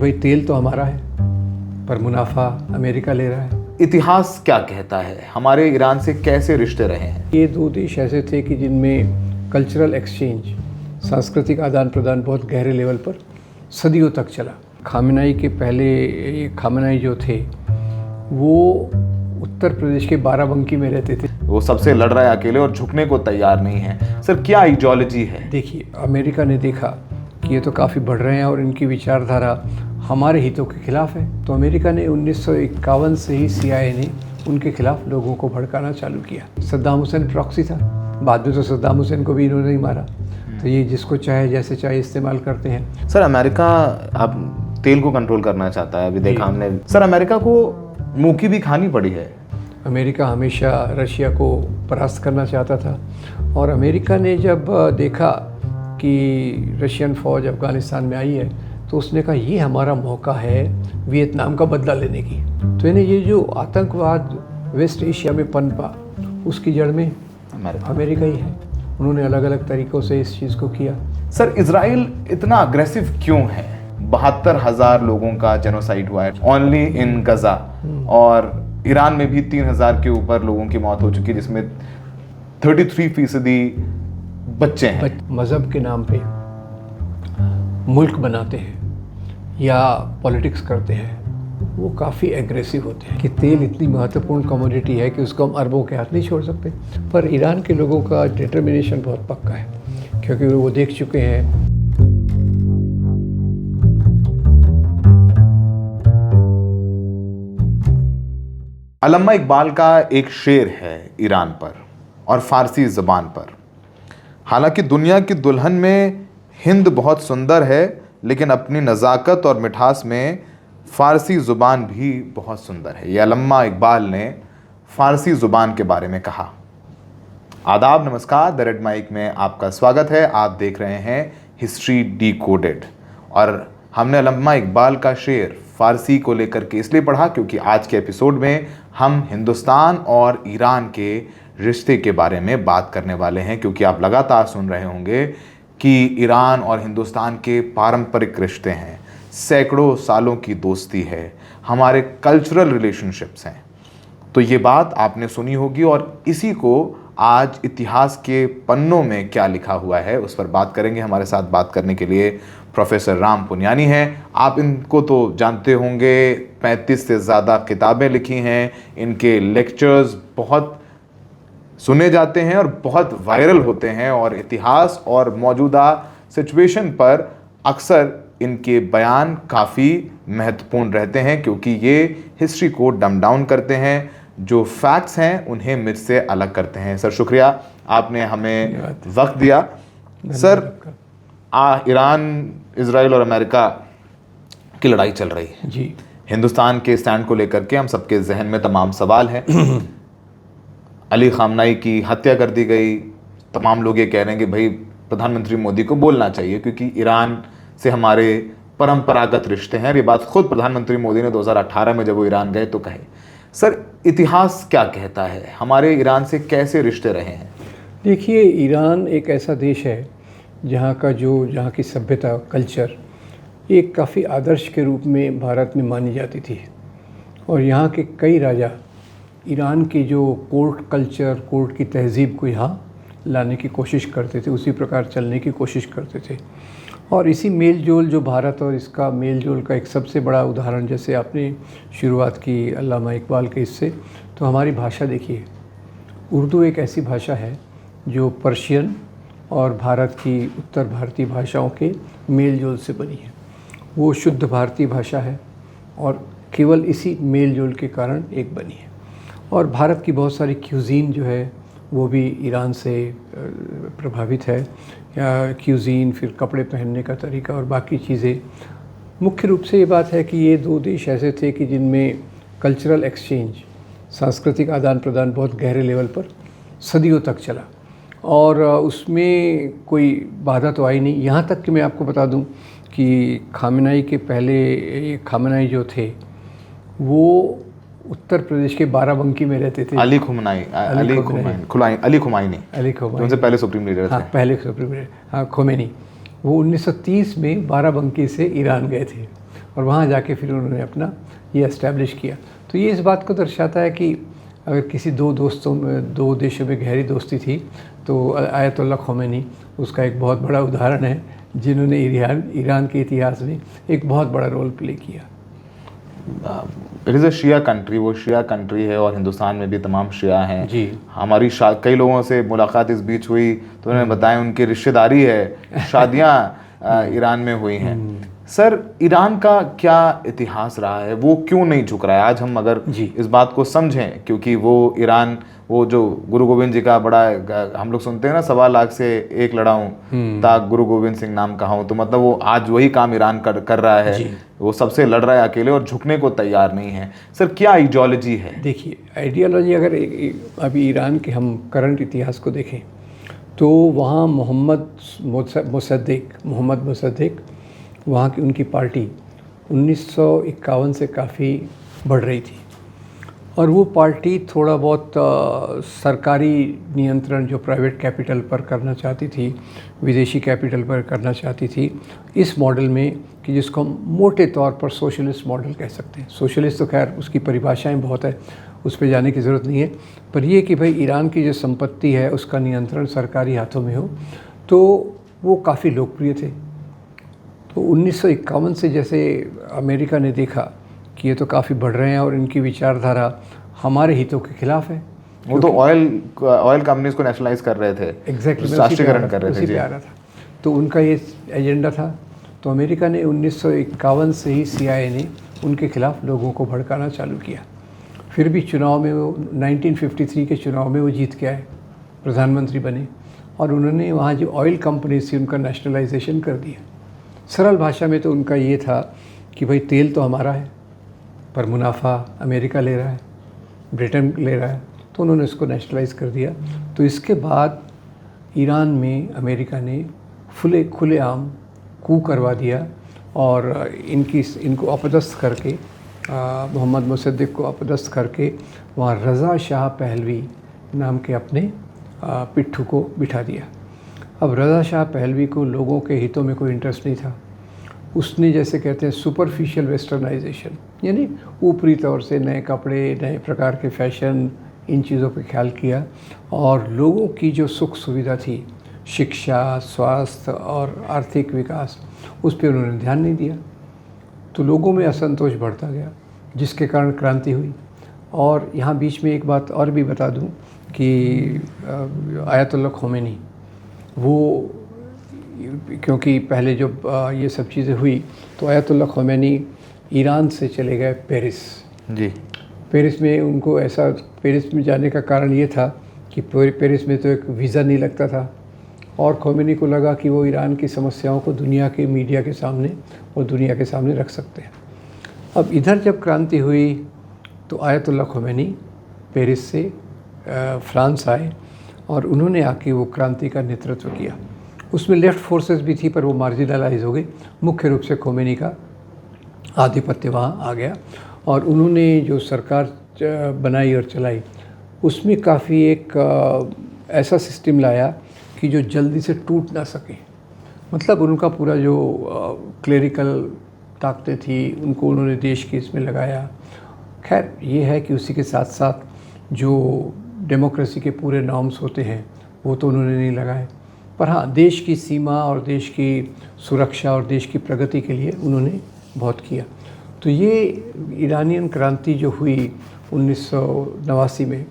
भाई तेल तो हमारा है पर मुनाफा अमेरिका ले रहा है। इतिहास क्या कहता है, हमारे ईरान से कैसे रिश्ते रहे हैं? ये दो देश ऐसे थे कि जिनमें कल्चरल एक्सचेंज, सांस्कृतिक आदान प्रदान बहुत गहरे लेवल पर सदियों तक चला। खामेनेई के पहले ये खामेनेई जो थे वो उत्तर प्रदेश के बाराबंकी में रहते थे। वो सबसे लड़ रहा है अकेले और झुकने को तैयार नहीं है। सर क्या आइडियोलॉजी है? देखिए, अमेरिका ने देखा कि ये तो काफ़ी बढ़ रहे हैं और इनकी विचारधारा हमारे हितों के खिलाफ है, तो अमेरिका ने 1951 से ही CIA ने उनके खिलाफ लोगों को भड़काना चालू किया। सद्दाम हुसैन प्रॉक्सी था, बाद में तो सद्दाम हुसैन को भी इन्होंने ही मारा। तो ये जिसको चाहे जैसे चाहे इस्तेमाल करते हैं। सर अमेरिका अब तेल को कंट्रोल करना चाहता है, अभी देखा हमने। सर अमेरिका को मुंह की भी खानी पड़ी है। अमेरिका हमेशा रशिया को परास्त करना चाहता था और अमेरिका ने जब देखा कि रशियन फ़ौज अफ़गानिस्तान में आई है तो उसने कहा ये हमारा मौका है वियतनाम का बदला लेने की। तो यानी ये जो आतंकवाद वेस्ट एशिया में पनपा उसकी जड़ में अमेरिका ही है। उन्होंने अलग अलग तरीक़ों से इस चीज़ को किया। सर इजराइल इतना अग्रेसिव क्यों है? 72,000 लोगों का जेनोसाइड हुआ है ओनली इन गजा, और ईरान में भी 3,000 के ऊपर लोगों की मौत हो चुकी है, जिसमें 33% बच्चे हैं। मज़हब के नाम पे मुल्क बनाते हैं या पॉलिटिक्स करते हैं, वो काफ़ी एग्रेसिव होते हैं कि तेल इतनी महत्वपूर्ण कमोडिटी है कि उसको हम अरबों के हाथ नहीं छोड़ सकते। पर ईरान के लोगों का डिटर्मिनेशन बहुत पक्का है क्योंकि वो देख चुके हैं। अल्लामा इकबाल का एक शेर है ईरान पर और फारसी ज़बान पर। हालांकि दुनिया की दुल्हन में हिंद बहुत सुंदर है, लेकिन अपनी नज़ाकत और मिठास में फ़ारसी ज़ुबान भी बहुत सुंदर है। ये अल्लामा इकबाल ने फ़ारसी ज़ुबान के बारे में कहा। आदाब, नमस्कार, द रेड माइक में आपका स्वागत है। आप देख रहे हैं हिस्ट्री डिकोडेड और हमने अल्लामा इकबाल का शेर फ़ारसी को लेकर के इसलिए पढ़ा क्योंकि आज के एपिसोड में हम हिंदुस्तान और ईरान के रिश्ते के बारे में बात करने वाले हैं। क्योंकि आप लगातार सुन रहे होंगे कि ईरान और हिंदुस्तान के पारंपरिक रिश्ते हैं, सैकड़ों सालों की दोस्ती है, हमारे कल्चरल रिलेशनशिप्स हैं। तो ये बात आपने सुनी होगी और इसी को आज इतिहास के पन्नों में क्या लिखा हुआ है उस पर बात करेंगे। हमारे साथ बात करने के लिए प्रोफेसर राम पुनियानी हैं। आप इनको तो जानते होंगे, 35 से ज़्यादा किताबें लिखी हैं, इनके लेक्चर्स बहुत सुने जाते हैं और बहुत वायरल होते हैं और इतिहास और मौजूदा सिचुएशन पर अक्सर इनके बयान काफ़ी महत्वपूर्ण रहते हैं क्योंकि ये हिस्ट्री को डम डाउन करते हैं, जो फैक्ट्स हैं उन्हें मिथ से अलग करते हैं। सर शुक्रिया, आपने हमें वक्त दिया। सर ईरान, इजराइल और अमेरिका की लड़ाई चल रही है जी। हिंदुस्तान के स्टैंड को लेकर के हम सबके जहन में तमाम सवाल हैं। अली खामनेई की हत्या कर दी गई। तमाम लोग ये कह रहे हैं कि भाई प्रधानमंत्री मोदी को बोलना चाहिए क्योंकि ईरान से हमारे परंपरागत रिश्ते हैं। ये बात खुद प्रधानमंत्री मोदी ने 2018 में जब वो ईरान गए तो कहे। सर इतिहास क्या कहता है, हमारे ईरान से कैसे रिश्ते रहे हैं? देखिए, ईरान एक ऐसा देश है जहाँ की सभ्यता, कल्चर एक काफ़ी आदर्श के रूप में भारत में मानी जाती थी और यहाँ के कई राजा ईरान की जो कोर्ट कल्चर, कोर्ट की तहज़ीब को यहाँ लाने की कोशिश करते थे, उसी प्रकार चलने की कोशिश करते थे। और इसी मेल जोल, जो भारत और इसका मेल जोल का एक सबसे बड़ा उदाहरण, जैसे आपने शुरुआत की अल्लामा इकबाल के इससे, तो हमारी भाषा देखिए, उर्दू एक ऐसी भाषा है जो पर्शियन और भारत की उत्तर भारतीय भाषाओं के मेल जोल से बनी है। वो शुद्ध भारतीय भाषा है और केवल इसी मेल जोल के कारण एक बनी है। और भारत की बहुत सारी क्यूज़ीन जो है वो भी ईरान से प्रभावित है, या क्यूज़ीन, फिर कपड़े पहनने का तरीका और बाकी चीज़ें। मुख्य रूप से ये बात है कि ये दो देश ऐसे थे कि जिनमें कल्चरल एक्सचेंज, सांस्कृतिक आदान प्रदान बहुत गहरे लेवल पर सदियों तक चला और उसमें कोई बाधा तो आई नहीं। यहाँ तक कि मैं आपको बता दूँ कि खामेनेई के पहले ये खामेनेई जो थे वो उत्तर प्रदेश के बाराबंकी में रहते थे। अली खुमैनी उनसे पहले सुप्रीम लीडर थे। हाँ, पहले सुप्रीम लीडर, हाँ, खोमेनी। वो 1930 में बाराबंकी से ईरान गए थे और वहाँ जाके फिर उन्होंने अपना ये एस्टैब्लिश किया। तो ये इस बात को दर्शाता है कि अगर किसी दो देशों में गहरी दोस्ती थी तो आयतुल्लाह ख़ोमेनी उसका एक बहुत बड़ा उदाहरण है, जिन्होंने ईरान के इतिहास में एक बहुत बड़ा रोल प्ले किया। It is a Shia country, वो शिया कंट्री है और हिंदुस्तान में भी तमाम शिया हैं जी। हमारी कई लोगों से मुलाकात इस बीच हुई तो उन्होंने बताया उनकी रिश्तेदारी है, शादियाँ ईरान में हुई हैं। सर, ईरान का क्या इतिहास रहा है, वो क्यों नहीं झुक रहा है? आज हम अगर इस बात को समझें, क्योंकि वो ईरान, वो जो गुरु गोविंद जी का बड़ा, हम लोग सुनते हैं ना, 1.25 लाख से एक लड़ा हूँ ताक गुरु गोविंद सिंह नाम कहा हूँ, तो मतलब वो आज वही काम ईरान कर रहा है, वो सबसे लड़ रहा है अकेले और झुकने को तैयार नहीं है। सर, क्या आइडियोलॉजी है? देखिए, आइडियोलॉजी अगर अभी ईरान के हम करंट इतिहास को देखें तो वहाँ मोहम्मद मुसद्दिक वहाँ की उनकी पार्टी 1951 से काफ़ी बढ़ रही थी और वो पार्टी थोड़ा बहुत सरकारी नियंत्रण जो प्राइवेट कैपिटल पर करना चाहती थी, विदेशी कैपिटल पर करना चाहती थी, इस मॉडल में कि जिसको हम मोटे तौर पर सोशलिस्ट मॉडल कह सकते हैं। सोशलिस्ट तो खैर उसकी परिभाषाएं बहुत है, उस पर जाने की ज़रूरत नहीं है, पर ये कि भाई ईरान की जो संपत्ति है उसका नियंत्रण सरकारी हाथों में हो, तो वो काफ़ी लोकप्रिय थे। तो 1951 से जैसे अमेरिका ने देखा कि ये तो काफ़ी बढ़ रहे हैं और इनकी विचारधारा हमारे हितों के खिलाफ है। वो तो ऑयल कंपनीज को नेशनलाइज कर रहे थे, एग्जैक्टली, राष्ट्रीयकरण कर रहे थे, उसी पे आ रहा था। तो उनका ये एजेंडा था। तो अमेरिका ने 1951 से ही CIA ने उनके खिलाफ लोगों को भड़काना चालू किया। फिर भी चुनाव में वो 1953 के चुनाव में वो जीत के आए, प्रधानमंत्री बने और उन्होंने वहाँ जो ऑयल कंपनीज थी उनका नेशनलाइजेशन कर दिया। सरल भाषा में तो उनका ये था कि भाई तेल तो हमारा है पर मुनाफा अमेरिका ले रहा है, ब्रिटेन ले रहा है, तो उन्होंने इसको नेशनलाइज कर दिया। तो इसके बाद ईरान में अमेरिका ने खुलेआम कू करवा दिया और इनको अपदस्थ करके, मोहम्मद मुसद्दिक को अपदस्थ करके वहाँ रज़ा शाह पहलवी नाम के अपने पिट्ठू को बिठा दिया। अब रज़ा शाह पहलवी को लोगों के हितों में कोई इंटरेस्ट नहीं था। उसने, जैसे कहते हैं, सुपरफिशियल वेस्टर्नाइजेशन, यानी ऊपरी तौर से नए कपड़े, नए प्रकार के फैशन, इन चीज़ों पे ख्याल किया और लोगों की जो सुख सुविधा थी, शिक्षा, स्वास्थ्य और आर्थिक विकास, उस पर उन्होंने ध्यान नहीं दिया। तो लोगों में असंतोष बढ़ता गया, जिसके कारण क्रांति हुई। और यहाँ बीच में एक बात और भी बता दूँ कि आयतुल्लाह ख़ोमेनी, वो क्योंकि पहले जब ये सब चीज़ें हुई तो आयतुल्लाह ख़ोमेनी ईरान से चले गए पेरिस। जी। पेरिस में उनको ऐसा, पेरिस में जाने का कारण ये था कि पेरिस में तो एक वीज़ा नहीं लगता था और ख़ोमेनी को लगा कि वो ईरान की समस्याओं को दुनिया के मीडिया के सामने और दुनिया के सामने रख सकते हैं। अब इधर जब क्रांति हुई तो आयतुल्लाह ख़ोमेनी पेरिस से फ्रांस आए और उन्होंने आके वो क्रांति का नेतृत्व किया। उसमें लेफ़्ट फोर्सेस भी थी पर वो मार्जिनलाइज हो गई। मुख्य रूप से ख़ोमेनी का आधिपत्य वहाँ आ गया और उन्होंने जो सरकार बनाई और चलाई उसमें काफ़ी एक ऐसा सिस्टम लाया कि जो जल्दी से टूट ना सके। मतलब उनका पूरा जो क्लेरिकल ताकतें थी उनको उन्होंने देश के इसमें लगाया। खैर ये है कि उसी के साथ साथ जो डेमोक्रेसी के पूरे नॉर्म्स होते हैं वो तो उन्होंने नहीं लगाए, पर हाँ, देश की सीमा और देश की सुरक्षा और देश की प्रगति के लिए उन्होंने बहुत किया। तो ये ईरानियन क्रांति जो हुई 1989 में,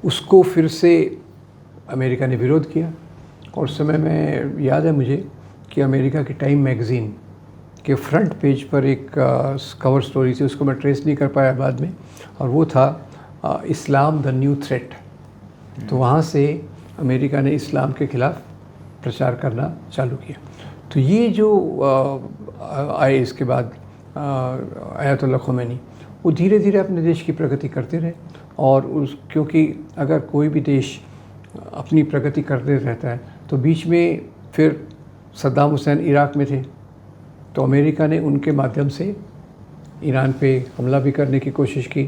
उसको फिर से अमेरिका ने विरोध किया। और उस समय में याद है मुझे कि अमेरिका की टाइम मैगज़ीन के फ्रंट पेज पर एक कवर स्टोरी थी, उसको मैं ट्रेस नहीं कर पाया बाद में, और वो था इस्लाम द न्यू थ्रेट। तो वहाँ से अमेरिका ने इस्लाम के ख़िलाफ़ प्रचार करना चालू किया। तो ये जो आए इसके बाद आयतुल्लाह ख़ोमेनी, वो धीरे धीरे अपने देश की प्रगति करते रहे। और क्योंकि अगर कोई भी देश अपनी प्रगति करते रहता है तो बीच में फिर सद्दाम हुसैन इराक़ में थे तो अमेरिका ने उनके माध्यम से ईरान पे हमला भी करने की कोशिश की,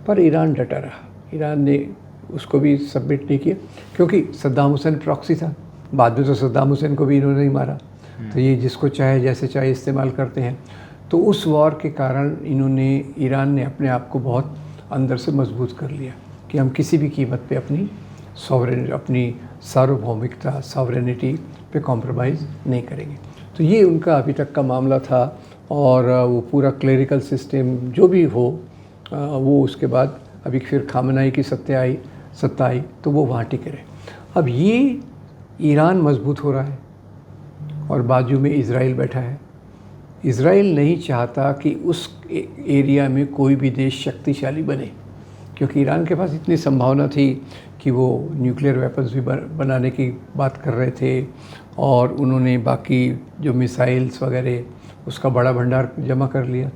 पर ईरान डटा रहा। ईरान ने उसको भी सबमिट नहीं किया क्योंकि सद्दाम हुसैन प्रॉक्सी था। बाद में तो सद्दाम हुसैन को भी इन्होंने ही मारा। तो ये जिसको चाहे जैसे चाहे इस्तेमाल करते हैं। तो उस वॉर के कारण ईरान ने अपने आप को बहुत अंदर से मजबूत कर लिया कि हम किसी भी कीमत पे अपनी सार्वभौमिकता, सॉवरेनिटी पे कॉम्प्रोमाइज़ नहीं करेंगे। तो ये उनका अभी तक का मामला था। और वो पूरा क्लेरिकल सिस्टम जो भी हो, वो उसके बाद अभी फिर खामनाई की सत्ता आई तो वो वहाँ टिके रहे। अब ये ईरान मजबूत हो रहा है और बाजू में इज़राइल बैठा है। इज़राइल नहीं चाहता कि उस एरिया में कोई भी देश शक्तिशाली बने, क्योंकि ईरान के पास इतनी संभावना थी कि वो न्यूक्लियर वेपन्स भी बनाने की बात कर रहे थे और उन्होंने बाकी जो मिसाइल्स वगैरह उसका बड़ा भंडार जमा कर लिया।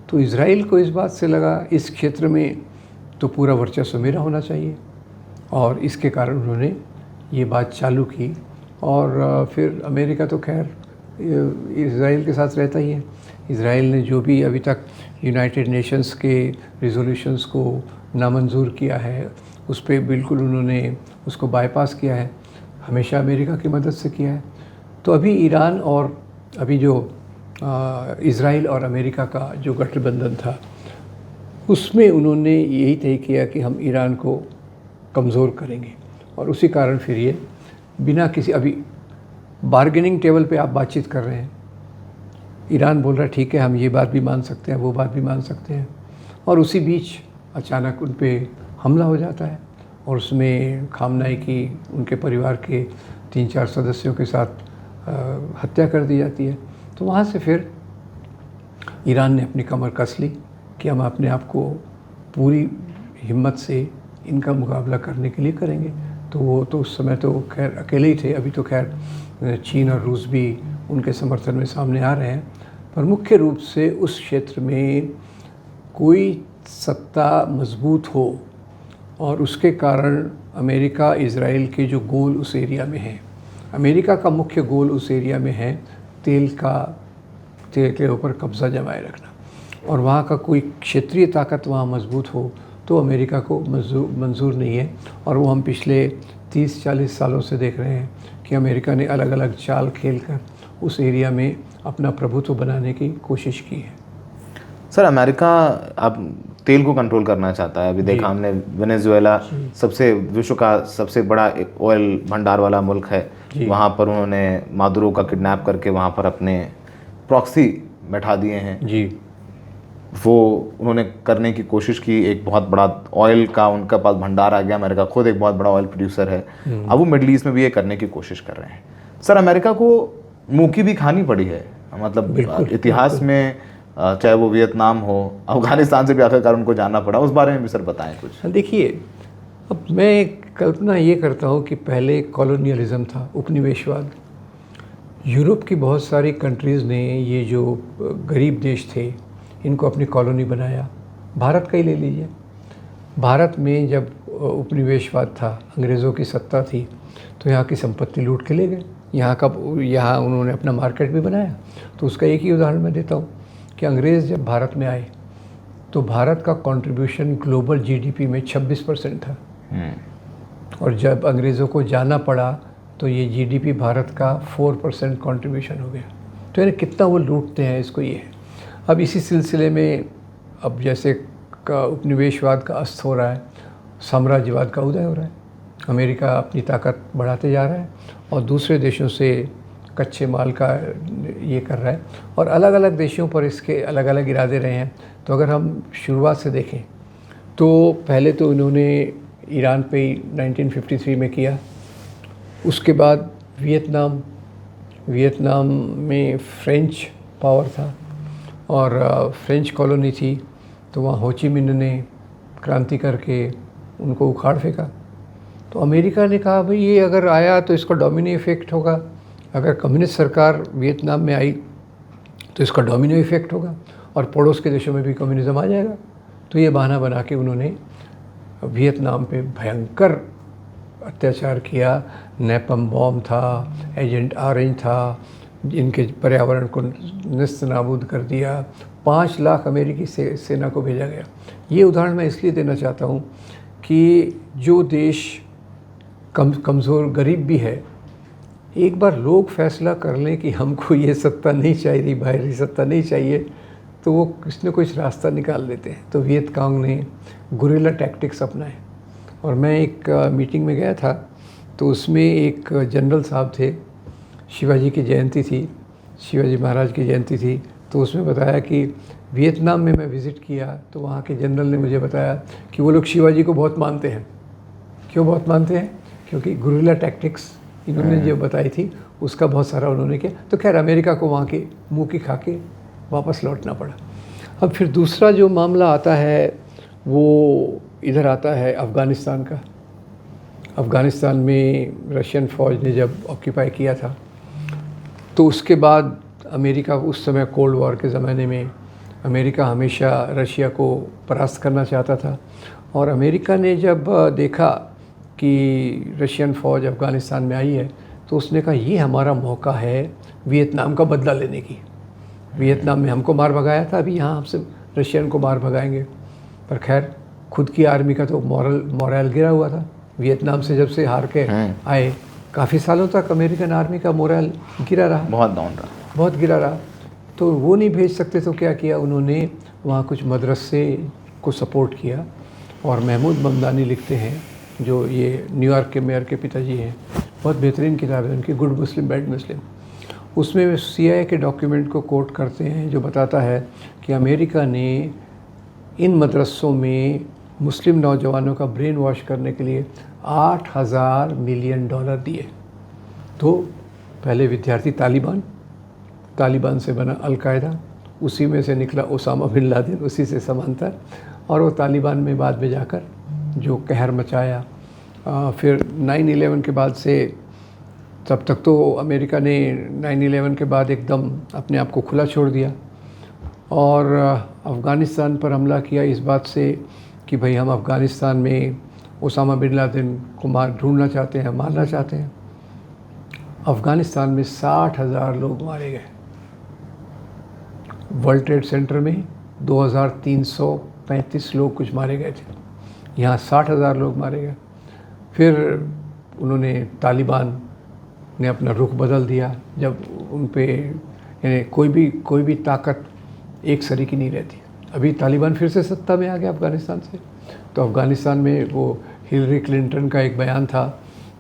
तो इज़राइल को इस बात से लगा इस क्षेत्र में तो पूरा वर्चस्व मेरा होना चाहिए, और इसके कारण उन्होंने ये बात चालू की। और फिर अमेरिका तो खैर इज़राइल के साथ रहता ही है। इज़राइल ने जो भी अभी तक यूनाइटेड नेशंस के रिजोल्यूशंस को नामंजूर किया है, उस पर बिल्कुल उन्होंने उसको बाईपास किया है, हमेशा अमेरिका की मदद से किया है। तो अभी ईरान और अभी जो इज़राइल और अमेरिका का जो गठबंधन था, उसमें उन्होंने यही तय किया कि हम ईरान को कमज़ोर करेंगे। और उसी कारण फिर ये बिना किसी, अभी बार्गेनिंग टेबल पे आप बातचीत कर रहे हैं, ईरान बोल रहा है ठीक है हम ये बात भी मान सकते हैं, वो बात भी मान सकते हैं, और उसी बीच अचानक उन पे हमला हो जाता है और उसमें खामनाई की उनके परिवार के 3-4 सदस्यों के साथ हत्या कर दी जाती है। तो वहाँ से फिर ईरान ने अपनी कमर कस ली कि हम अपने आप को पूरी हिम्मत से इनका मुकाबला करने के लिए करेंगे। तो वो तो उस समय तो खैर अकेले ही थे, अभी तो खैर चीन और रूस भी उनके समर्थन में सामने आ रहे हैं, पर मुख्य रूप से उस क्षेत्र में कोई सत्ता मजबूत हो और उसके कारण अमेरिका इज़राइल के जो गोल उस एरिया में हैं, अमेरिका का मुख्य गोल उस एरिया में है तेल के ऊपर कब्ज़ा जमाए रखना, और वहाँ का कोई क्षेत्रीय ताकत वहाँ मजबूत हो तो अमेरिका को मंजूर नहीं है। और वो हम पिछले 30-40 सालों से देख रहे हैं कि अमेरिका ने अलग अलग चाल खेलकर उस एरिया में अपना प्रभुत्व बनाने की कोशिश की है। सर, अमेरिका अब तेल को कंट्रोल करना चाहता है। अभी देखा हमने वेनेजुएला विश्व का सबसे बड़ा ऑयल भंडार वाला मुल्क है, वहाँ पर उन्होंने मादुरो का किडनैप करके वहाँ पर अपने प्रॉक्सी बैठा दिए हैं जी। वो उन्होंने करने की कोशिश की, एक बहुत बड़ा ऑयल का उनका पास भंडार आ गया। अमेरिका खुद एक बहुत बड़ा ऑयल प्रोड्यूसर है, अब वो मिडल ईस्ट में भी ये करने की कोशिश कर रहे हैं। सर, अमेरिका को मुँह की भी खानी पड़ी है, मतलब इतिहास में, चाहे वो वियतनाम हो, अफगानिस्तान से भी आखिरकार उनको जाना पड़ा, उस बारे में भी सर बताएं कुछ। देखिए, अब मैं कल्पना ये करता हूँ कि पहले कॉलोनियलिज्म था, उपनिवेशवाद। यूरोप की बहुत सारी कंट्रीज़ ने ये जो गरीब देश थे इनको अपनी कॉलोनी बनाया। भारत का ही ले लीजिए, भारत में जब उपनिवेशवाद था, अंग्रेज़ों की सत्ता थी, तो यहाँ की संपत्ति लूट के ले गए। यहाँ उन्होंने अपना मार्केट भी बनाया। तो उसका एक ही उदाहरण मैं देता हूँ कि अंग्रेज़ जब भारत में आए तो भारत का कंट्रीब्यूशन ग्लोबल जीडीपी में 26% था, और जब अंग्रेज़ों को जाना पड़ा तो ये जीडीपी भारत का 4% कंट्रीब्यूशन हो गया। तो यानी कितना वो लूटते हैं, इसको ये है। अब इसी सिलसिले में अब जैसे का उपनिवेशवाद का अस्त हो रहा है, साम्राज्यवाद का उदय हो रहा है। अमेरिका अपनी ताकत बढ़ाते जा रहा है और दूसरे देशों से कच्चे माल का ये कर रहा है, और अलग अलग देशों पर इसके अलग अलग इरादे रहे हैं। तो अगर हम शुरुआत से देखें तो पहले तो इन्होंने ईरान पे 1953 में किया, उसके बाद वियतनाम में फ्रेंच पावर था और फ्रेंच कॉलोनी थी, तो वहाँ हो ची मिन्ह ने क्रांति करके उनको उखाड़ फेंका। तो अमेरिका ने कहा भाई ये अगर आया तो इसका डोमिनो इफ़ेक्ट होगा, अगर कम्युनिस्ट सरकार वियतनाम में आई तो इसका डोमिनो इफ़ेक्ट होगा और पड़ोस के देशों में भी कम्युनिज़्म आ जाएगा। तो ये बहाना बना के उन्होंने वियतनाम पे भयंकर अत्याचार किया। नैपम बॉम्ब था, एजेंट ऑरेंज था, जिनके पर्यावरण को नस्त नाबूद कर दिया। 5 लाख अमेरिकी सेना को भेजा गया। ये उदाहरण मैं इसलिए देना चाहता हूँ कि जो देश कमज़ोर गरीब भी है, एक बार लोग फैसला कर लें कि हमको ये सत्ता नहीं चाहिए, बाहरी सत्ता नहीं चाहिए, तो वो कुछ न कुछ रास्ता निकाल देते हैं। तो वियत कांग ने गुरिल्ला टैक्टिक्स अपनाए। और मैं एक मीटिंग में गया था, तो उसमें एक जनरल साहब थे, शिवाजी की जयंती थी, शिवाजी महाराज की जयंती थी। तो उसमें बताया कि वियतनाम में मैं विज़िट किया तो वहाँ के जनरल ने मुझे बताया कि वो लोग शिवाजी को बहुत मानते हैं। क्यों बहुत मानते हैं? क्योंकि गुरिल्ला टैक्टिक्स इन्होंने जो बताई थी उसका बहुत सारा उन्होंने किया। तो खैर अमेरिका को वहाँ के मुँह की खा के वापस लौटना पड़ा। अब फिर दूसरा जो मामला आता है वो इधर आता है अफ़गानिस्तान का। अफ़गानिस्तान में रशियन फ़ौज ने जब ऑक्यूपाई किया था, तो उसके बाद अमेरिका, उस समय कोल्ड वॉर के ज़माने में अमेरिका हमेशा रशिया को परास्त करना चाहता था। और अमेरिका ने जब देखा कि रशियन फ़ौज अफ़गानिस्तान में आई है, तो उसने कहा ये हमारा मौका है वियतनाम का बदला लेने की। वियतनाम में हमको मार भगाया था, अभी यहाँ हमसे रशियन को मार भगाएंगे। पर खैर खुद की आर्मी का तो मोरल गिरा हुआ था। वियतनाम से जब से हार के आए, काफ़ी सालों तक अमेरिकन आर्मी का मोरल गिरा रहा, बहुत गिरा रहा। तो वो नहीं भेज सकते, तो क्या किया उन्होंने, वहाँ कुछ मदरसे को सपोर्ट किया। और महमूद ममदानी लिखते हैं, जो ये न्यूयॉर्क के मेयर के पिताजी हैं, बहुत बेहतरीन किताब है उनकी, गुड मुस्लिम बैड मुस्लिम। उसमें वे CIA के डॉक्यूमेंट को कोट करते हैं जो बताता है कि अमेरिका ने इन मदरसों में मुस्लिम नौजवानों का ब्रेन वॉश करने के लिए $8,000 मिलियन दिए। तो पहले विद्यार्थी तालिबान से बना अलकायदा, उसी में से निकला ओसामा बिन लादेन, उसी से समांतर, और वो तालिबान में बाद में जाकर जो कहर मचाया। फिर 9/11 के बाद से, तब तक तो अमेरिका ने 9/11 के बाद एकदम अपने आप को खुला छोड़ दिया और अफ़गानिस्तान पर हमला किया इस बात से कि भाई हम अफ़गानिस्तान में ओसामा बिन लादेन को ढूंढना चाहते हैं, मारना चाहते हैं। अफ़गानिस्तान में 60,000 लोग मारे गए। वर्ल्ड ट्रेड सेंटर में 2,335 लोग कुछ मारे गए थे, यहाँ 60,000 लोग मारे गए। फिर उन्होंने, तालिबान ने अपना रुख बदल दिया। जब उन पे कोई भी ताकत एक सरी की नहीं रहती। अभी तालिबान फिर से सत्ता में आ गया अफ़गानिस्तान से। तो अफ़गानिस्तान में वो हिलरी क्लिंटन का एक बयान था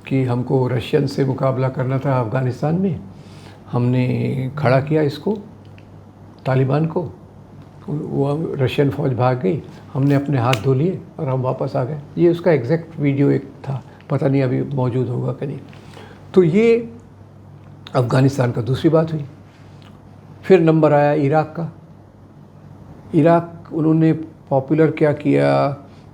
कि हमको रशियन से मुकाबला करना था अफ़गानिस्तान में, हमने खड़ा किया इसको, तालिबान को। वो रशियन फ़ौज भाग गई, हमने अपने हाथ धो लिए और हम वापस आ गए। ये उसका एग्जैक्ट वीडियो एक था, पता नहीं अभी मौजूद होगा कि नहीं। तो ये अफ़गानिस्तान का दूसरी बात हुई। फिर नंबर आया इराक़ का। इराक़ उन्होंने पॉपुलर क्या किया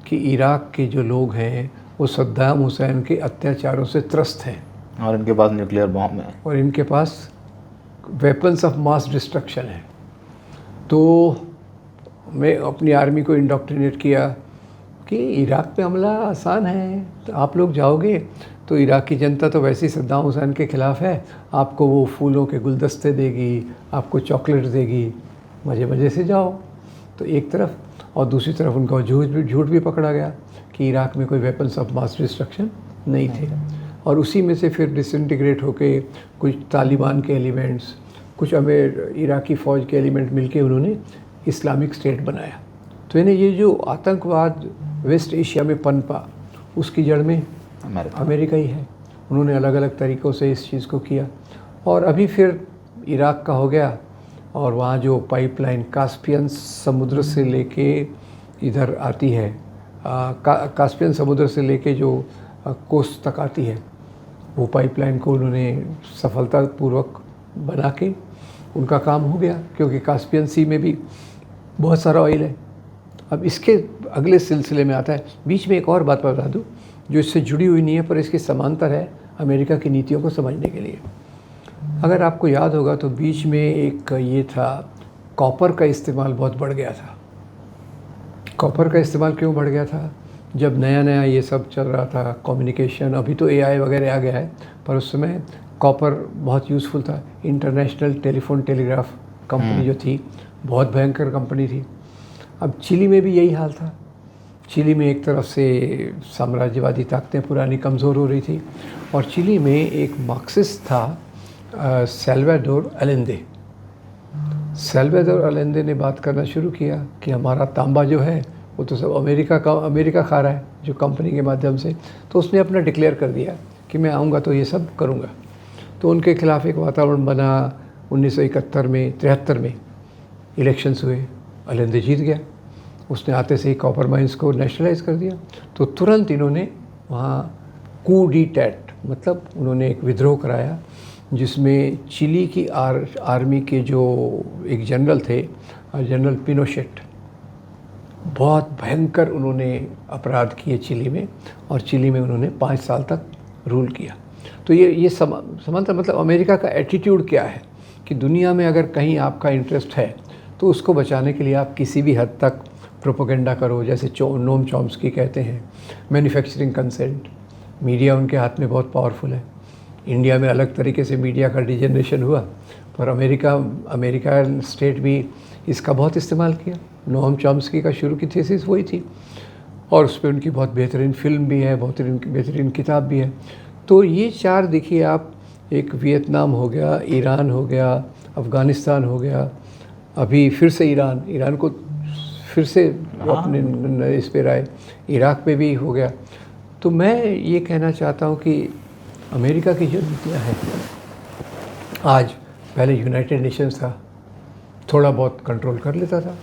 कि इराक़ के जो लोग हैं वो सद्दाम हुसैन के अत्याचारों से त्रस्त हैं, और इनके पास न्यूक्लियर बॉम्ब है, और इनके पास वेपन्स ऑफ मास डिस्ट्रक्शन है। तो मैं अपनी आर्मी को इंडोक्ट्रिनेट किया कि इराक़ पे हमला आसान है, तो आप लोग जाओगे तो इराक़ की जनता तो वैसे ही सद्दाम हुसैन के ख़िलाफ़ है, आपको वो फूलों के गुलदस्ते देगी, आपको चॉकलेट्स देगी, मज़े मज़े से जाओ। तो एक तरफ, और दूसरी तरफ उनका झूठ भी पकड़ा गया कि इराक़ में कोई वेपन्स ऑफ मास डिस्ट्रक्शन नहीं थे। और उसी में से फिर डिसइंटीग्रेट होके कुछ तालिबान के एलिमेंट्स, कुछ इराक़ी फ़ौज के एलिमेंट मिलके उन्होंने इस्लामिक स्टेट बनाया। तो यानी ये जो आतंकवाद वेस्ट एशिया में पनपा, उसकी जड़ में अमेरिका ही है। उन्होंने अलग अलग तरीक़ों से इस चीज़ को किया। और अभी फिर इराक़ का हो गया, और वहाँ जो पाइपलाइन कास्पियन समुद्र से लेके इधर आती है, कास्पियन समुद्र से लेके जो कोस्ट तक आती है, वो पाइपलाइन को उन्होंने सफलतापूर्वक बना के उनका काम हो गया, क्योंकि कास्पियन सी में भी बहुत सारा ऑयल है। अब इसके अगले सिलसिले में आता है, बीच में एक और बात बता दूँ जो इससे जुड़ी हुई नहीं है पर इसकी समांतर है अमेरिका की नीतियों को समझने के लिए। अगर आपको याद होगा तो बीच में एक ये था, कॉपर का इस्तेमाल बहुत बढ़ गया था। कॉपर का इस्तेमाल क्यों बढ़ गया था? जब नया नया ये सब चल रहा था, कम्युनिकेशन, अभी तो AI वगैरह आ गया है, पर उस समय कॉपर बहुत यूज़फुल था। इंटरनेशनल टेलीफोन टेलीग्राफ कंपनी जो थी, बहुत भयंकर कंपनी थी। अब चिली में भी यही हाल था। चिली में एक तरफ से साम्राज्यवादी ताकतें पुरानी कमज़ोर हो रही थी, और चिली में एक मार्क्सिस्ट था, सैल्वाडोर अलेंदे। सैल्वाडोर अलेंदे ने बात करना शुरू किया कि हमारा तांबा जो है वो तो सब अमेरिका खा रहा है जो कंपनी के माध्यम से, तो उसने अपना डिक्लेयर कर दिया कि मैं आऊँगा तो ये सब करूँगा। तो उनके खिलाफ एक वातावरण बना। 1971 में 73 में इलेक्शंस हुए, अलेंदे जीत गया। उसने आते से ही कॉपर माइंस को नेशनलाइज कर दिया। तो तुरंत इन्होंने वहाँ कू डी टैट मतलब उन्होंने एक विद्रोह कराया, जिसमें चिली की आर्मी के जो एक जनरल थे, जनरल पिनोशेट, बहुत भयंकर उन्होंने अपराध किए चिली में, और चिली में उन्होंने 5 साल तक रूल किया। तो ये समांतर मतलब अमेरिका का एटीट्यूड क्या है कि दुनिया में अगर कहीं आपका इंटरेस्ट है तो उसको बचाने के लिए आप किसी भी हद तक प्रोपोगेंडा करो, जैसे नोम चॉम्स्की कहते हैं, मैन्युफैक्चरिंग कंसेंट। मीडिया उनके हाथ में बहुत पावरफुल है। इंडिया में अलग तरीके से मीडिया का डिजेनरेशन हुआ, पर अमेरिका स्टेट भी इसका बहुत इस्तेमाल किया। नोम चॉम्स्की का शुरू की थीसिस वही थी, और उस पर उनकी बहुत बेहतरीन फिल्म भी है, बहुत बेहतरीन किताब भी है। तो ये 4 देखिए आप, एक वियतनाम हो गया, ईरान हो गया, अफ़गानिस्तान हो गया, अभी फिर से ईरान को फिर से अपने इस पर आए, इराक़ पे भी हो गया। तो मैं ये कहना चाहता हूँ कि अमेरिका की जो नीतियाँ हैं आज, पहले यूनाइटेड नेशंस था, थोड़ा बहुत कंट्रोल कर लेता था,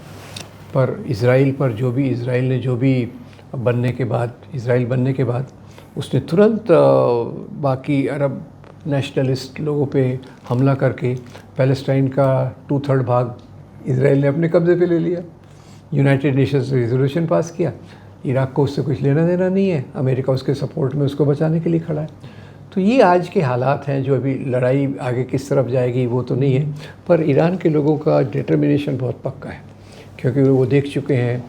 पर इज़राइल ने जो भी इज़राइल बनने के बाद उसने तुरंत बाकी अरब नेशनलिस्ट लोगों पे हमला करके पैलेस्टाइन का 2/3 भाग इज़राइल ने अपने कब्ज़े पे ले लिया। यूनाइटेड नेशंस ने रिजोल्यूशन पास किया, इराक़ को उससे कुछ लेना देना नहीं है, अमेरिका उसके सपोर्ट में उसको बचाने के लिए खड़ा है। तो ये आज के हालात हैं। जो अभी लड़ाई आगे किस तरफ जाएगी वो तो नहीं है, पर ईरान के लोगों का डिटर्मिनेशन बहुत पक्का है, क्योंकि वो देख चुके हैं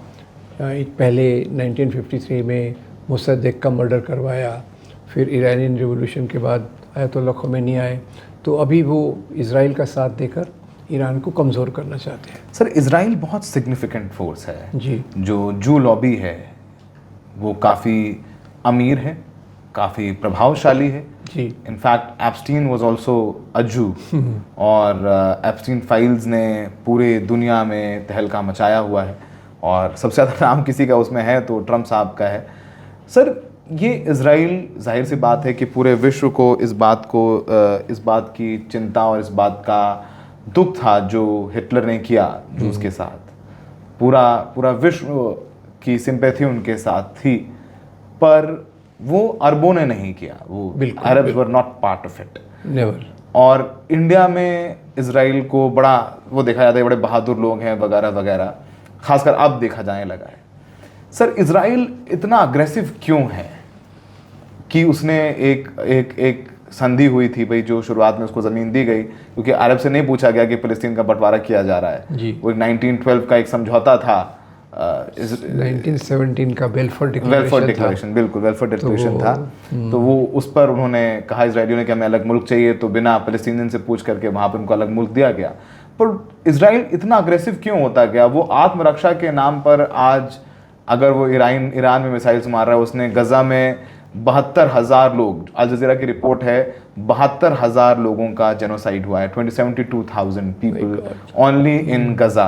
पहले 1953 में मुसद्देक का मर्डर करवाया, फिर ईरानियन रिवॉल्यूशन के बाद आयतुल्लाह खोमेनी आए, तो अभी वो इज़राइल का साथ देकर ईरान को कमज़ोर करना चाहते हैं। सर, इज़राइल बहुत सिग्निफिकेंट फोर्स है जी। जो जू लॉबी है वो काफ़ी अमीर है, काफ़ी प्रभावशाली है जी। In fact Epstein was also a Jew, और एप्स्टीन फाइल्स ने पूरे दुनिया में तहलका मचाया हुआ है, और सबसे ज़्यादा नाम किसी का उसमें है तो ट्रम्प साहब का है। सर, ये इज़राइल, जाहिर सी बात है कि पूरे विश्व को इस बात की चिंता और इस बात का दुख था जो हिटलर ने किया जूस के साथ। पूरा विश्व की सिंपैथी उनके साथ थी, पर वो अरबों ने नहीं किया, वो Arabs were not part of it, never. और इंडिया में इज़राइल को बड़ा वो देखा जाता है, बड़े बहादुर लोग हैं वगैरह वगैरह, खासकर अब देखा जाने लगा है। सर, इज़राइल इतना अग्रेसिव क्यों है कि उसने एक संधि हुई थी भाई, जो शुरुआत में उसको ज़मीन दी गई, क्योंकि अरब से नहीं पूछा गया कि फ़लस्तीन का बंटवारा किया जा रहा है जी। वो 1912 का एक समझौता था, 1917 का वेलफेयर डिक्लेरेशन, बिल्कुल वेलफेयर डिक्लेरेशन था। तो वो उस पर उन्होंने कहा इजरायलियों ने कि हमें अलग मुल्क चाहिए, तो बिना फ़लस्तीनियन से पूछ करके वहाँ पर उनको अलग मुल्क दिया गया। पर इजराइल इतना अग्रेसिव क्यों होता गया? वो आत्मरक्षा के नाम पर आज अगर वो ईरान में मिसाइल्स मार रहा है, उसने गज़ा में 72,000 लोग, अल जज़ीरा की रिपोर्ट है 72,000 लोगों का जेनोसाइड हुआ है, 72,000 पीपल ओनली इन गज़ा,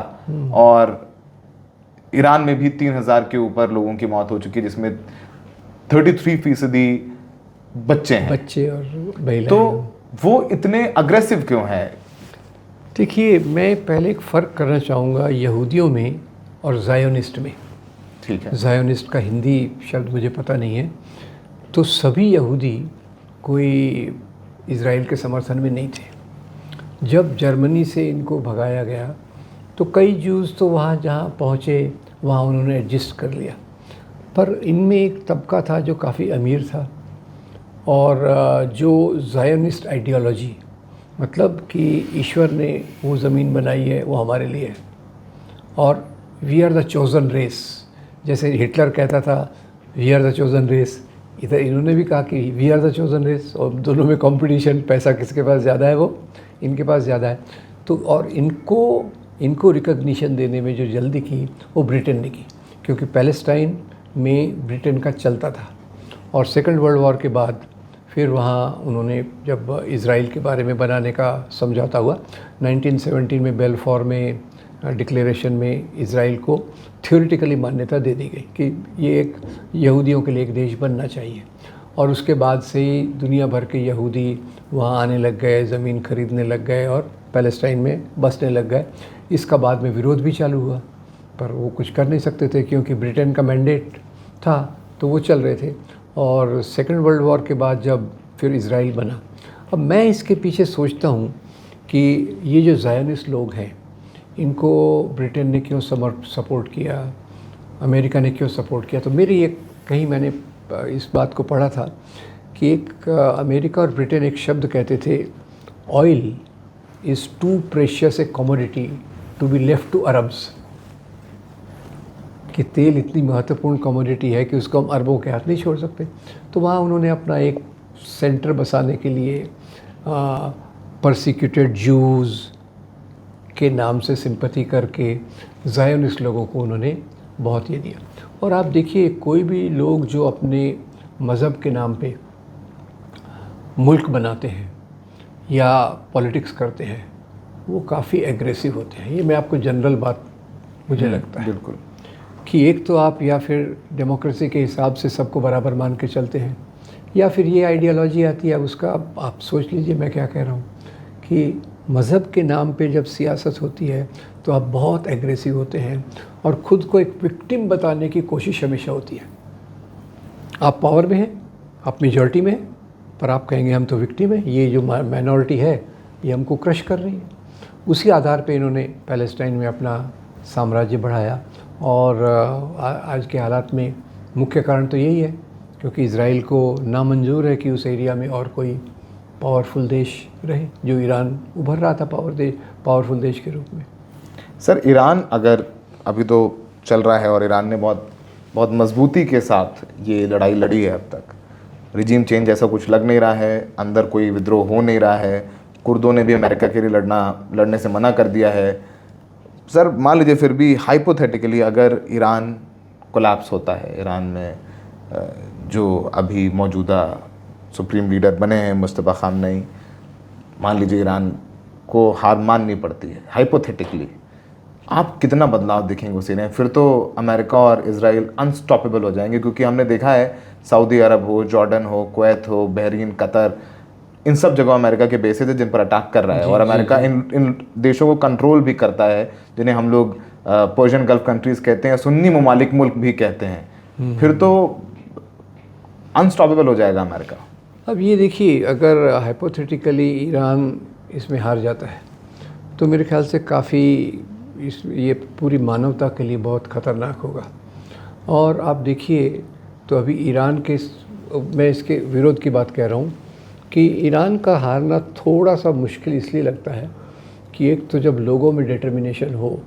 और ईरान में भी 3,000 के ऊपर लोगों की मौत हो चुकी है, जिसमें 33% बच्चे हैं, बच्चे और महिलाएं। तो वो इतने अग्रेसिव क्यों है? देखिए, मैं पहले एक फ़र्क करना चाहूँगा यहूदियों में और ज़ायोनिस्ट में। ठीक है। ज़ायोनिस्ट का हिंदी शब्द मुझे पता नहीं है। तो सभी यहूदी कोई इज़राइल के समर्थन में नहीं थे। जब जर्मनी से इनको भगाया गया तो कई जूस तो वहाँ जहाँ पहुँचे वहाँ उन्होंने एडजस्ट कर लिया, पर इनमें एक तबका था जो काफ़ी अमीर था, और जो ज़ायोनिस्ट आइडियोलॉजी, मतलब कि ईश्वर ने वो ज़मीन बनाई है वो हमारे लिए है, और we are the chosen race, जैसे हिटलर कहता था we are the chosen race, इधर इन्होंने भी कहा कि we are the chosen race, और दोनों में कंपटीशन, पैसा किसके पास ज़्यादा है वो इनके पास ज़्यादा है। तो और इनको रिकग्निशन देने में जो जल्दी की वो ब्रिटेन ने की, क्योंकि पैलेस्टाइन में ब्रिटेन का चलता था, और सेकेंड वर्ल्ड वॉर के बाद फिर वहाँ उन्होंने जब इज़राइल के बारे में बनाने का समझौता हुआ 1917 में बेलफोर में डिक्लेरेशन में इज़राइल को थ्योरेटिकली मान्यता दे दी गई कि ये एक यहूदियों के लिए एक देश बनना चाहिए। और उसके बाद से ही दुनिया भर के यहूदी वहाँ आने लग गए, ज़मीन खरीदने लग गए और पैलेस्टाइन में बसने लग गए। इसका बाद में विरोध भी चालू हुआ, पर वो कुछ कर नहीं सकते थे क्योंकि ब्रिटेन का मैंडेट था, तो वो चल रहे थे। और सेकेंड वर्ल्ड वॉर के बाद जब फिर इज़राइल बना, अब मैं इसके पीछे सोचता हूँ कि ये जो ज़ायनिस्ट लोग हैं, इनको ब्रिटेन ने क्यों सपोर्ट किया, अमेरिका ने क्यों सपोर्ट किया। तो मेरी एक कहीं मैंने इस बात को पढ़ा था कि एक अमेरिका और ब्रिटेन एक शब्द कहते थे, oil is too precious a commodity to be left to Arabs, कि तेल इतनी महत्वपूर्ण कमोडिटी है कि उसको हम अरबों के हाथ नहीं छोड़ सकते। तो वहाँ उन्होंने अपना एक सेंटर बसाने के लिए परसिक्यूटेड जूज़ के नाम से सिंपैथी करके ज़ायोनिस्ट लोगों को उन्होंने बहुत ये दिया। और आप देखिए, कोई भी लोग जो अपने मज़हब के नाम पे मुल्क बनाते हैं या पॉलिटिक्स करते हैं, वो काफ़ी एग्रेसिव होते हैं। ये मैं आपको जनरल बात मुझे लगता है बिल्कुल कि एक तो आप या फिर डेमोक्रेसी के हिसाब से सबको बराबर मान के चलते हैं, या फिर ये आइडियोलॉजी आती है, उसका आप सोच लीजिए मैं क्या कह रहा हूँ, कि मज़हब के नाम पे जब सियासत होती है तो आप बहुत एग्रेसिव होते हैं और ख़ुद को एक विक्टिम बताने की कोशिश हमेशा होती है। आप पावर में हैं, आप मेजॉरिटी में हैं, पर आप कहेंगे हम तो विक्टिम हैं, ये जो माइनॉरिटी है ये हमको क्रश कर रही है। उसी आधार पे इन्होंने पैलेस्टाइन में अपना साम्राज्य बढ़ाया। और आज के हालात में मुख्य कारण तो यही है क्योंकि इज़राइल को नामंजूर है कि उस एरिया में और कोई पावरफुल देश रहे, जो ईरान उभर रहा था पावरफुल देश के रूप में। सर, ईरान अगर अभी तो चल रहा है और ईरान ने बहुत मजबूती के साथ ये लड़ाई लड़ी है, अब तक रिजीम चेंज ऐसा कुछ लग नहीं रहा है, अंदर कोई विद्रोह हो नहीं रहा है, कुर्दों ने भी अमेरिका के लिए लड़ने से मना कर दिया है। सर, मान लीजिए फिर भी हाइपोथेटिकली अगर ईरान कोलैप्स होता है, ईरान में जो अभी मौजूदा सुप्रीम लीडर बने हैं मुस्तफ़ा ख़ामनेई, मान लीजिए ईरान को हार माननी पड़ती है हाइपोथेटिकली, आप कितना बदलाव देखेंगे उस एरिया में? फिर तो अमेरिका और इज़राइल अनस्टॉपेबल हो जाएंगे, क्योंकि हमने देखा है सऊदी अरब हो, जॉर्डन हो, कुवैत हो, बहरीन, कतर, इन सब जगह अमेरिका के बेसेस है जिन पर अटैक कर रहा है। और अमेरिका इन देशों को कंट्रोल भी करता है, जिन्हें हम लोग पर्शियन गल्फ कंट्रीज़ कहते हैं, सुन्नी ममालिक मुल्क भी कहते हैं। फिर तो अनस्टॉपेबल हो जाएगा अमेरिका। अब ये देखिए, अगर हाइपोथेटिकली ईरान इसमें हार जाता है तो मेरे ख्याल से काफ़ी ये पूरी मानवता के लिए बहुत ख़तरनाक होगा। और आप देखिए, तो अभी ईरान के, मैं इसके विरोध की बात कह रहा हूँ कि ईरान का हारना थोड़ा सा मुश्किल इसलिए लगता है कि एक तो जब लोगों में डिटर्मिनेशन हो,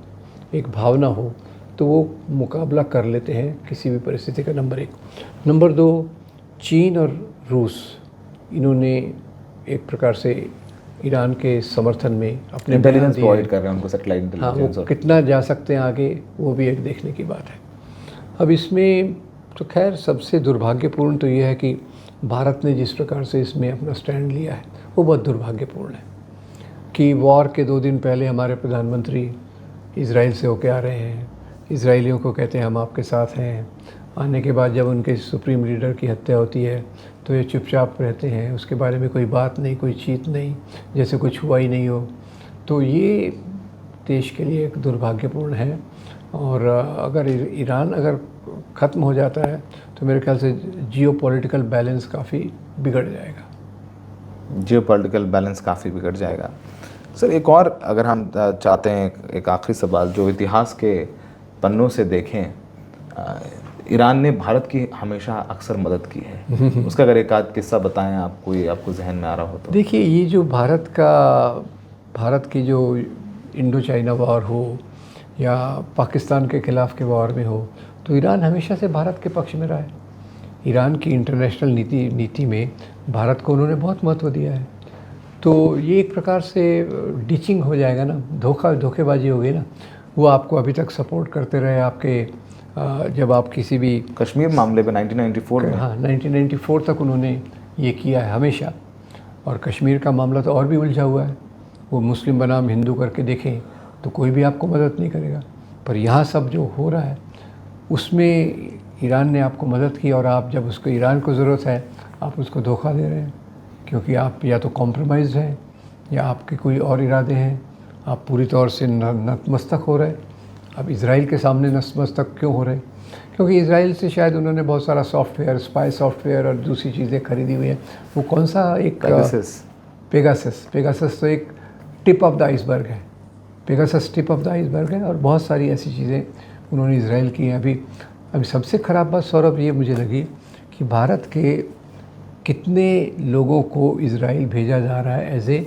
एक भावना हो, तो वो मुकाबला कर लेते हैं किसी भी परिस्थिति का, नंबर एक। नंबर दो, चीन और रूस, इन्होंने एक प्रकार से ईरान के समर्थन में अपने इंटेलिजेंस प्रोवाइड कर रहे हैं उनको, सैटेलाइट इंटेलिजेंस। हाँ, वो कितना जा सकते हैं आगे, वो भी एक देखने की बात है। अब इसमें तो खैर सबसे दुर्भाग्यपूर्ण तो ये है कि भारत ने जिस प्रकार से इसमें अपना स्टैंड लिया है वो बहुत दुर्भाग्यपूर्ण है कि वॉर के 2 दिन पहले हमारे प्रधानमंत्री इज़राइल से होके आ रहे हैं, इज़राइलियों को कहते हैं हम आपके साथ हैं, आने के बाद जब उनके सुप्रीम लीडर की हत्या होती है तो ये चुपचाप रहते हैं, उसके बारे में कोई बात नहीं, कोई चीत नहीं, जैसे कुछ हुआ ही नहीं हो। तो ये देश के लिए एक दुर्भाग्यपूर्ण है। और अगर ईरान अगर ख़त्म हो जाता है तो मेरे ख्याल से जियोपॉलिटिकल बैलेंस काफ़ी बिगड़ जाएगा। जियोपॉलिटिकल बैलेंस काफ़ी बिगड़ जाएगा। सर, एक और अगर हम चाहते हैं, एक आखिरी सवाल, जो इतिहास के पन्नों से देखें, ईरान ने भारत की हमेशा अक्सर मदद की है, उसका अगर एक आध किस्सा बताएं आप, कोई आपको जहन में आ रहा हो तो। देखिए, ये जो भारत की जो इंडो चाइना वॉर हो या पाकिस्तान के ख़िलाफ़ के वॉर में हो, तो ईरान हमेशा से भारत के पक्ष में रहा है। ईरान की इंटरनेशनल नीति में भारत को उन्होंने बहुत महत्व दिया है। तो ये एक प्रकार से डिचिंग हो जाएगा ना, धोखेबाजी हो गई ना। वो आपको अभी तक सपोर्ट करते रहे, आपके जब आप किसी भी कश्मीर मामले में 1994 में, हाँ 1994 तक उन्होंने ये किया है हमेशा। और कश्मीर का मामला तो और भी उलझा हुआ है। वो मुस्लिम बनाम हिंदू करके देखें तो कोई भी आपको मदद नहीं करेगा। पर यहाँ सब जो हो रहा है उसमें ईरान ने आपको मदद की, और आप जब उसको ईरान को ज़रूरत है आप उसको धोखा दे रहे हैं, क्योंकि आप या तो कॉम्प्रोमाइज़ हैं या आपके कोई और इरादे हैं। आप पूरी तौर से नतमस्तक हो रहे हैं। अब इज़राइल के सामने नतमस्तक क्यों हो रहे हैं? क्योंकि इज़राइल से शायद उन्होंने बहुत सारा सॉफ्टवेयर, स्पाई सॉफ्टवेयर और दूसरी चीज़ें खरीदी हुई हैं। वो कौन सा एक पेगासस तो एक टिप ऑफ द आइसबर्ग है। Pegasus tip of the iceberg है, और बहुत सारी ऐसी चीज़ें उन्होंने इज़राइल की हैं। अभी सबसे ख़राब बात सौरभ ये मुझे लगी कि भारत के कितने लोगों को इज़राइल भेजा जा रहा है एज ए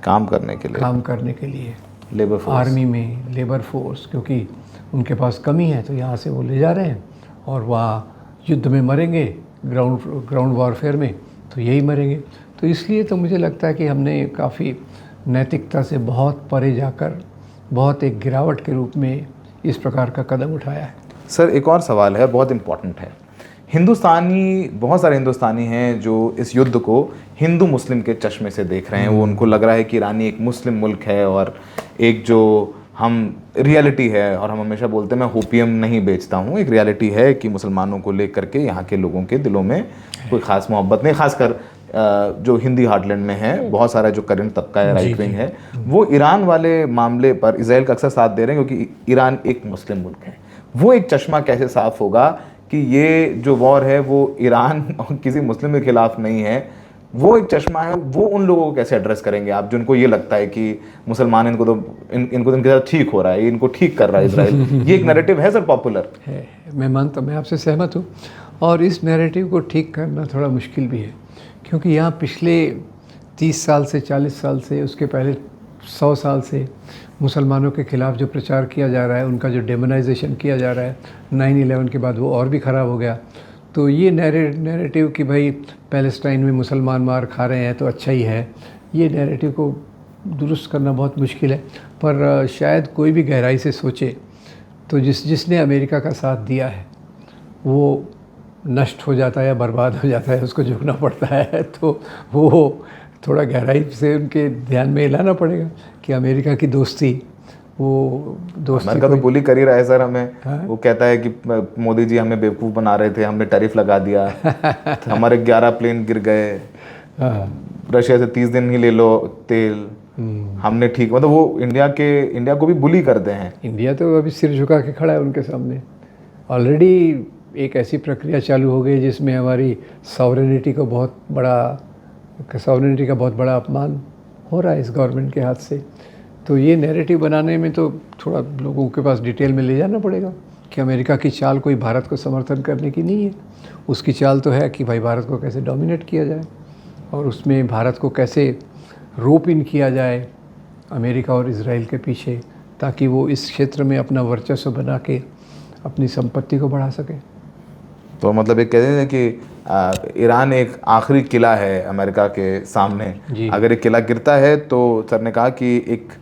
काम करने के लिए लेबर फोर्स, आर्मी में लेबर फोर्स, क्योंकि उनके पास कमी है तो यहाँ से वो ले जा रहे हैं और वहाँ युद्ध में मरेंगे, ग्राउंड वॉरफेयर में तो यही मरेंगे। तो इसलिए तो मुझे लगता है कि हमने काफ़ी नैतिकता से बहुत परे जाकर बहुत एक गिरावट के रूप में इस प्रकार का कदम उठाया है। सर एक और सवाल है, बहुत इम्पोर्टेंट है। बहुत सारे हिंदुस्तानी हैं जो इस युद्ध को हिंदू मुस्लिम के चश्मे से देख रहे हैं। वो उनको लग रहा है कि ईरान एक मुस्लिम मुल्क है, और एक जो हम रियलिटी है, और हम हमेशा बोलते हैं मैं होपियम नहीं बेचता हूँ, एक रियलिटी है कि मुसलमानों को लेकर के यहाँ के लोगों के दिलों में कोई ख़ास मोहब्बत नहीं, खासकर जो हिंदी हार्टलैंड में है। बहुत सारा जो करंट तबका है, राइट विंग है, वो ईरान वाले मामले पर इज़राइल का अक्सर साथ दे रहे हैं, क्योंकि ईरान एक मुस्लिम मुल्क है। वो एक चश्मा कैसे साफ होगा कि ये जो वॉर है वो ईरान और किसी मुस्लिम के खिलाफ नहीं है, वो एक चश्मा है, वो उन लोगों को कैसे एड्रेस करेंगे आप, जिनको ये लगता है कि मुसलमान इनको तो इनके साथ ठीक हो रहा है, इनको ठीक कर रहा है इजराइल। ये एक नैरेटिव है सर, पॉपुलर है, मैं मानता हूँ, मैं आपसे सहमत हूँ। और इस नैरेटिव को ठीक करना थोड़ा मुश्किल भी है, क्योंकि यहाँ पिछले 30 साल से 40 साल से, उसके पहले 100 साल से मुसलमानों के ख़िलाफ़ जो प्रचार किया जा रहा है, उनका जो डेमोनाइजेशन किया जा रहा है, 9/11 के बाद वो और भी ख़राब हो गया। तो ये नैरेटिव कि भाई पैलेस्टाइन में मुसलमान मार खा रहे हैं तो अच्छा ही है, ये नैरेटिव को दुरुस्त करना बहुत मुश्किल है। पर शायद कोई भी गहराई से सोचे तो जिसने अमेरिका का साथ दिया है वो नष्ट हो जाता है या बर्बाद हो जाता है, उसको झुकना पड़ता है। तो वो थोड़ा गहराई से उनके ध्यान में लाना पड़ेगा कि अमेरिका की दोस्ती, वो दोस्ती अमेरिका तो बुली कर ही रहा है सर हमें। हाँ? वो कहता है कि मोदी जी हमें बेवकूफ़ बना रहे थे, हमने टैरिफ लगा दिया, तो हमारे 11 प्लेन गिर गए, रशिया से 30 दिन ही ले लो तेल, हमने ठीक, मतलब वो इंडिया को भी बुली करते हैं। इंडिया तो अभी सिर झुका के खड़ा है उनके सामने। ऑलरेडी एक ऐसी प्रक्रिया चालू हो गई जिसमें हमारी सॉवरेनिटी का बहुत बड़ा अपमान हो रहा है इस गवर्नमेंट के हाथ से। तो ये नैरेटिव बनाने में तो थोड़ा लोगों के पास डिटेल में ले जाना पड़ेगा कि अमेरिका की चाल कोई भारत को समर्थन करने की नहीं है। उसकी चाल तो है कि भाई भारत को कैसे डोमिनेट किया जाए और उसमें भारत को कैसे रोप इन किया जाए अमेरिका और इजराइल के पीछे, ताकि वो इस क्षेत्र में अपना वर्चस्व बना के अपनी संपत्ति को बढ़ा सके। तो मतलब एक कहते हैं कि ईरान एक आखिरी किला है अमेरिका के सामने। अगर एक किला गिरता है तो सर ने कहा कि एक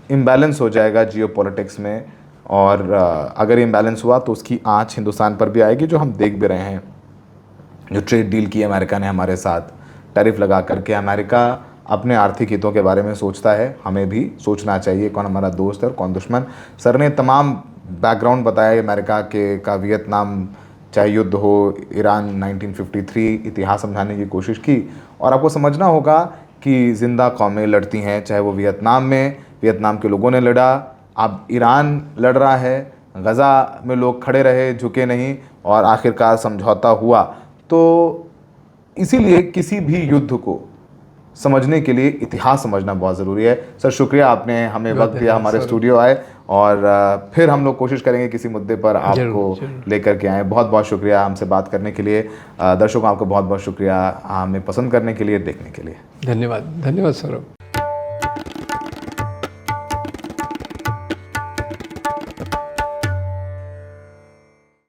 इम्बैलेंस हो जाएगा जियोपॉलिटिक्स में, और अगर इम्बैलेंस हुआ तो उसकी आंच हिंदुस्तान पर भी आएगी, जो हम देख भी रहे हैं। जो ट्रेड डील की अमेरिका ने हमारे साथ, टैरिफ लगा करके, अमेरिका अपने आर्थिक हितों के बारे में सोचता है, हमें भी सोचना चाहिए कौन हमारा दोस्त है और कौन दुश्मन। सर ने तमाम बैकग्राउंड बताया अमेरिका के का, वियतनाम चाहे युद्ध हो, ईरान 1953, इतिहास समझाने की कोशिश की। और आपको समझना होगा कि ज़िंदा कौमें लड़ती हैं, चाहे वो वियतनाम के लोगों ने लड़ा, अब ईरान लड़ रहा है, गज़ा में लोग खड़े रहे, झुके नहीं, और आखिरकार समझौता हुआ। तो इसीलिए किसी भी युद्ध को समझने के लिए इतिहास समझना बहुत ज़रूरी है। सर शुक्रिया, आपने हमें वक्त दिया, हमारे स्टूडियो आए, और फिर हम लोग कोशिश करेंगे किसी मुद्दे पर आपको लेकर के आए। बहुत बहुत शुक्रिया हमसे बात करने के लिए। दर्शकों आपको बहुत बहुत शुक्रिया हमें पसंद करने के लिए, देखने के लिए। धन्यवाद सौरभ।